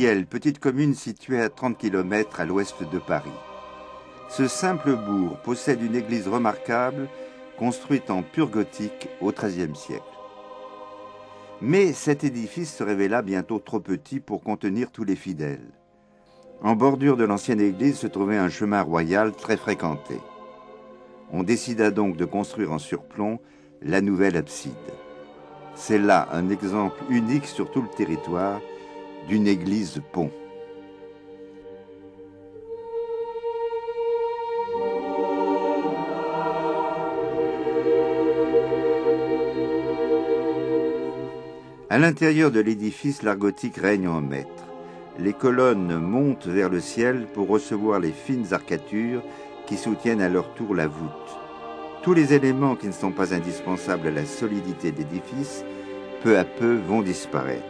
Triel, petite commune située à 30 km à l'ouest de Paris. Ce simple bourg possède une église remarquable, construite en pur gothique au XIIIe siècle. Mais cet édifice se révéla bientôt trop petit pour contenir tous les fidèles. En bordure de l'ancienne église se trouvait un chemin royal très fréquenté. On décida donc de construire en surplomb la nouvelle abside. C'est là un exemple unique sur tout le territoire d'une église-pont. À l'intérieur de l'édifice, l'art gothique règne en maître. Les colonnes montent vers le ciel pour recevoir les fines arcatures qui soutiennent à leur tour la voûte. Tous les éléments qui ne sont pas indispensables à la solidité de l'édifice, peu à peu vont disparaître.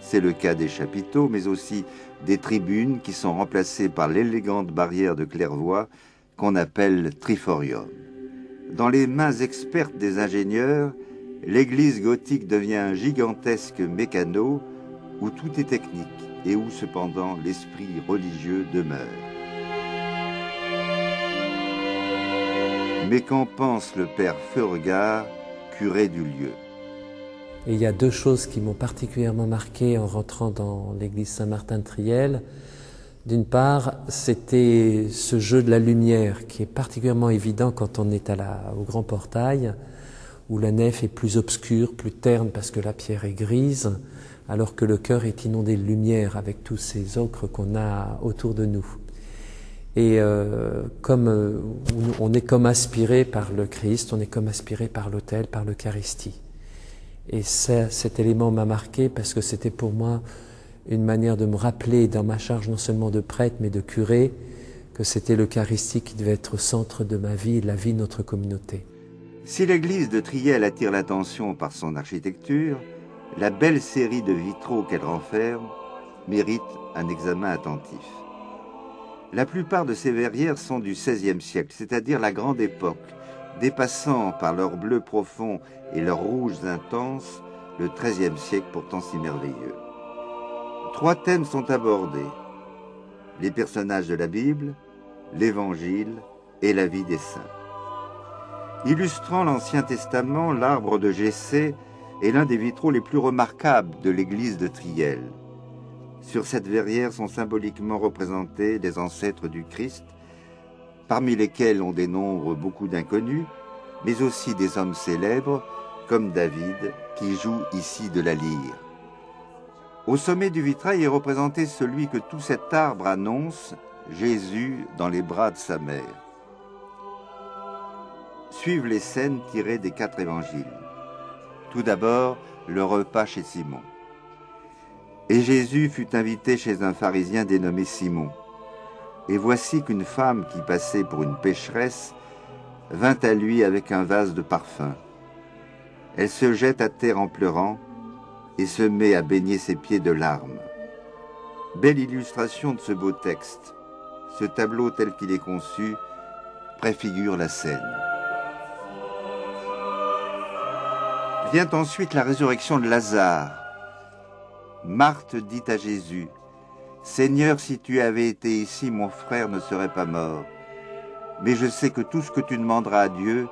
C'est le cas des chapiteaux, mais aussi des tribunes qui sont remplacées par l'élégante barrière de claire-voie qu'on appelle triforium. Dans les mains expertes des ingénieurs, l'église gothique devient un gigantesque mécano où tout est technique et où cependant l'esprit religieux demeure. Mais qu'en pense le père Feuregard, curé du lieu? Et il y a deux choses qui m'ont particulièrement marqué en rentrant dans l'église Saint-Martin de Triel. D'une part, c'était ce jeu de la lumière qui est particulièrement évident quand on est au grand portail, où la nef est plus obscure, plus terne parce que la pierre est grise, alors que le chœur est inondé de lumière avec tous ces ocres qu'on a autour de nous. Et on est comme aspiré par le Christ, on est comme aspiré par l'autel, par l'Eucharistie. Et cet élément m'a marqué parce que c'était pour moi une manière de me rappeler dans ma charge non seulement de prêtre mais de curé que c'était l'Eucharistie qui devait être au centre de ma vie et de la vie de notre communauté. Si l'église de Triel attire l'attention par son architecture, la belle série de vitraux qu'elle renferme mérite un examen attentif. La plupart de ces verrières sont du XVIe siècle, c'est-à-dire la grande époque, dépassant par leur bleu profond et leurs rouges intenses le XIIIe siècle pourtant si merveilleux. 3 thèmes sont abordés: les personnages de la Bible, l'Évangile et la vie des saints. Illustrant l'Ancien Testament, l'arbre de Jessé est l'un des vitraux les plus remarquables de l'église de Triel. Sur cette verrière sont symboliquement représentés les ancêtres du Christ, parmi lesquels on dénombre beaucoup d'inconnus, mais aussi des hommes célèbres, comme David, qui joue ici de la lyre. Au sommet du vitrail est représenté celui que tout cet arbre annonce, Jésus dans les bras de sa mère. Suivent les scènes tirées des 4 évangiles. Tout d'abord, le repas chez Simon. Et Jésus fut invité chez un pharisien dénommé Simon. Et voici qu'une femme qui passait pour une pécheresse vint à lui avec un vase de parfum. Elle se jette à terre en pleurant et se met à baigner ses pieds de larmes. Belle illustration de ce beau texte. Ce tableau tel qu'il est conçu préfigure la scène. Vient ensuite la résurrection de Lazare. Marthe dit à Jésus: « Seigneur, si tu avais été ici, mon frère ne serait pas mort. Mais je sais que tout ce que tu demanderas à Dieu,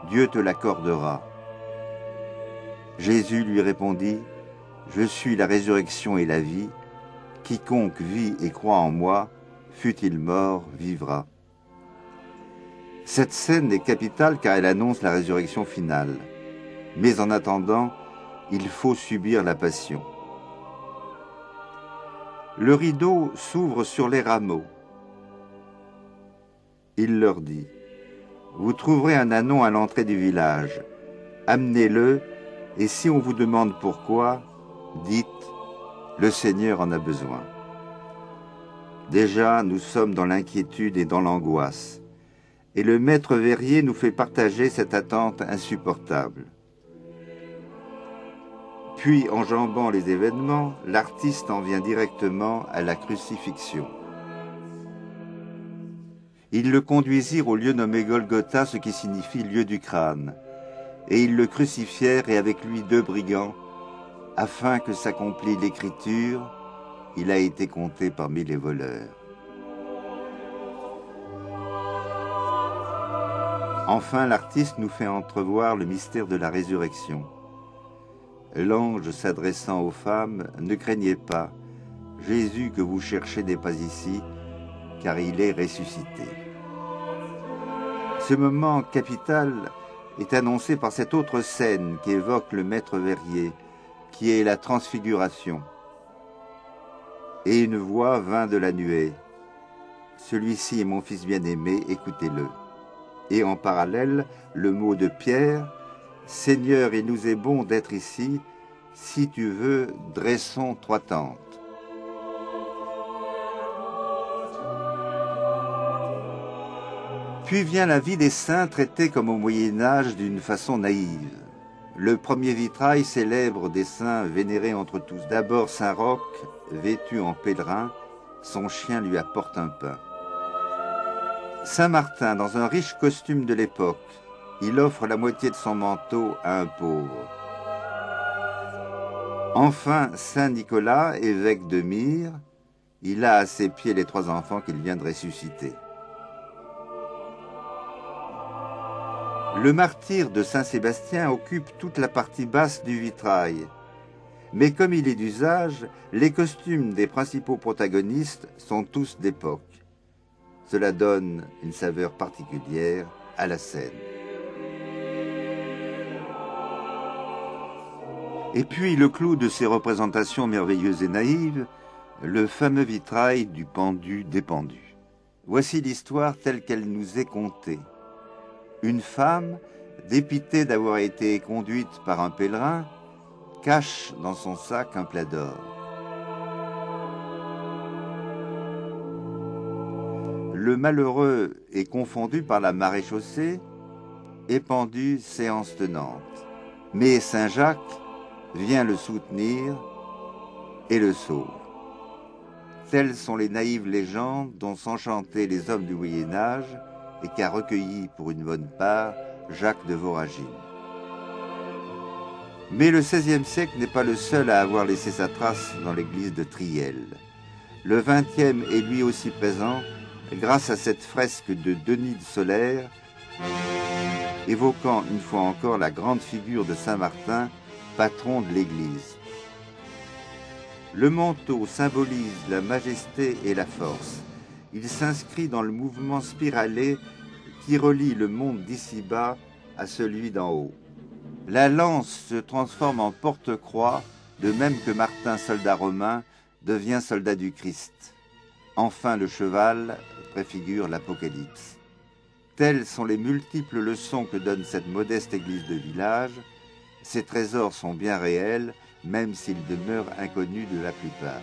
Dieu te l'accordera. » Jésus lui répondit: « Je suis la résurrection et la vie. Quiconque vit et croit en moi, fût-il mort, vivra. » Cette scène est capitale car elle annonce la résurrection finale. Mais en attendant, il faut subir la passion. Le rideau s'ouvre sur les rameaux. Il leur dit: « Vous trouverez un ânon à l'entrée du village. Amenez-le, et si on vous demande pourquoi, dites: le Seigneur en a besoin. » Déjà, nous sommes dans l'inquiétude et dans l'angoisse. Et le maître verrier nous fait partager cette attente insupportable. Puis, enjambant les événements, l'artiste en vient directement à la crucifixion. Ils le conduisirent au lieu nommé Golgotha, ce qui signifie lieu du crâne, et ils le crucifièrent et avec lui 2 brigands, afin que s'accomplît l'écriture: il a été compté parmi les voleurs. Enfin, l'artiste nous fait entrevoir le mystère de la résurrection. L'ange s'adressant aux femmes, « Ne craignez pas, Jésus que vous cherchez n'est pas ici, car il est ressuscité. » Ce moment capital est annoncé par cette autre scène qui évoque le maître verrier, qui est la transfiguration. Et une voix vint de la nuée. « Celui-ci est mon fils bien-aimé, écoutez-le. » Et en parallèle, le mot de Pierre, « Seigneur, il nous est bon d'être ici, si tu veux, dressons 3 tentes. » Puis vient la vie des saints traitée comme au Moyen-Âge d'une façon naïve. Le premier vitrail célèbre des saints vénérés entre tous. D'abord Saint Roch, vêtu en pèlerin, son chien lui apporte un pain. Saint Martin, dans un riche costume de l'époque, il offre la moitié de son manteau à un pauvre. Enfin, Saint Nicolas, évêque de Myre, il a à ses pieds les 3 enfants qu'il vient de ressusciter. Le martyre de Saint-Sébastien occupe toute la partie basse du vitrail. Mais comme il est d'usage, les costumes des principaux protagonistes sont tous d'époque. Cela donne une saveur particulière à la scène. Et puis le clou de ces représentations merveilleuses et naïves, le fameux vitrail du pendu dépendu. Voici l'histoire telle qu'elle nous est contée. Une femme, dépitée d'avoir été conduite par un pèlerin, cache dans son sac un plat d'or. Le malheureux est confondu par la maréchaussée et pendu séance tenante. Mais Saint Jacques vient le soutenir et le sauve. Telles sont les naïves légendes dont s'enchantaient les hommes du Moyen-Âge et qu'a recueilli pour une bonne part Jacques de Voragine. Mais le XVIe siècle n'est pas le seul à avoir laissé sa trace dans l'église de Triel. Le XXe est lui aussi présent grâce à cette fresque de Denis de Solaire, évoquant une fois encore la grande figure de Saint Martin, patron de l'église. Le manteau symbolise la majesté et la force. Il s'inscrit dans le mouvement spiralé qui relie le monde d'ici-bas à celui d'en haut. La lance se transforme en porte-croix, de même que Martin, soldat romain, devient soldat du Christ. Enfin, le cheval préfigure l'Apocalypse. Telles sont les multiples leçons que donne cette modeste église de village. Ces trésors sont bien réels, même s'ils demeurent inconnus de la plupart.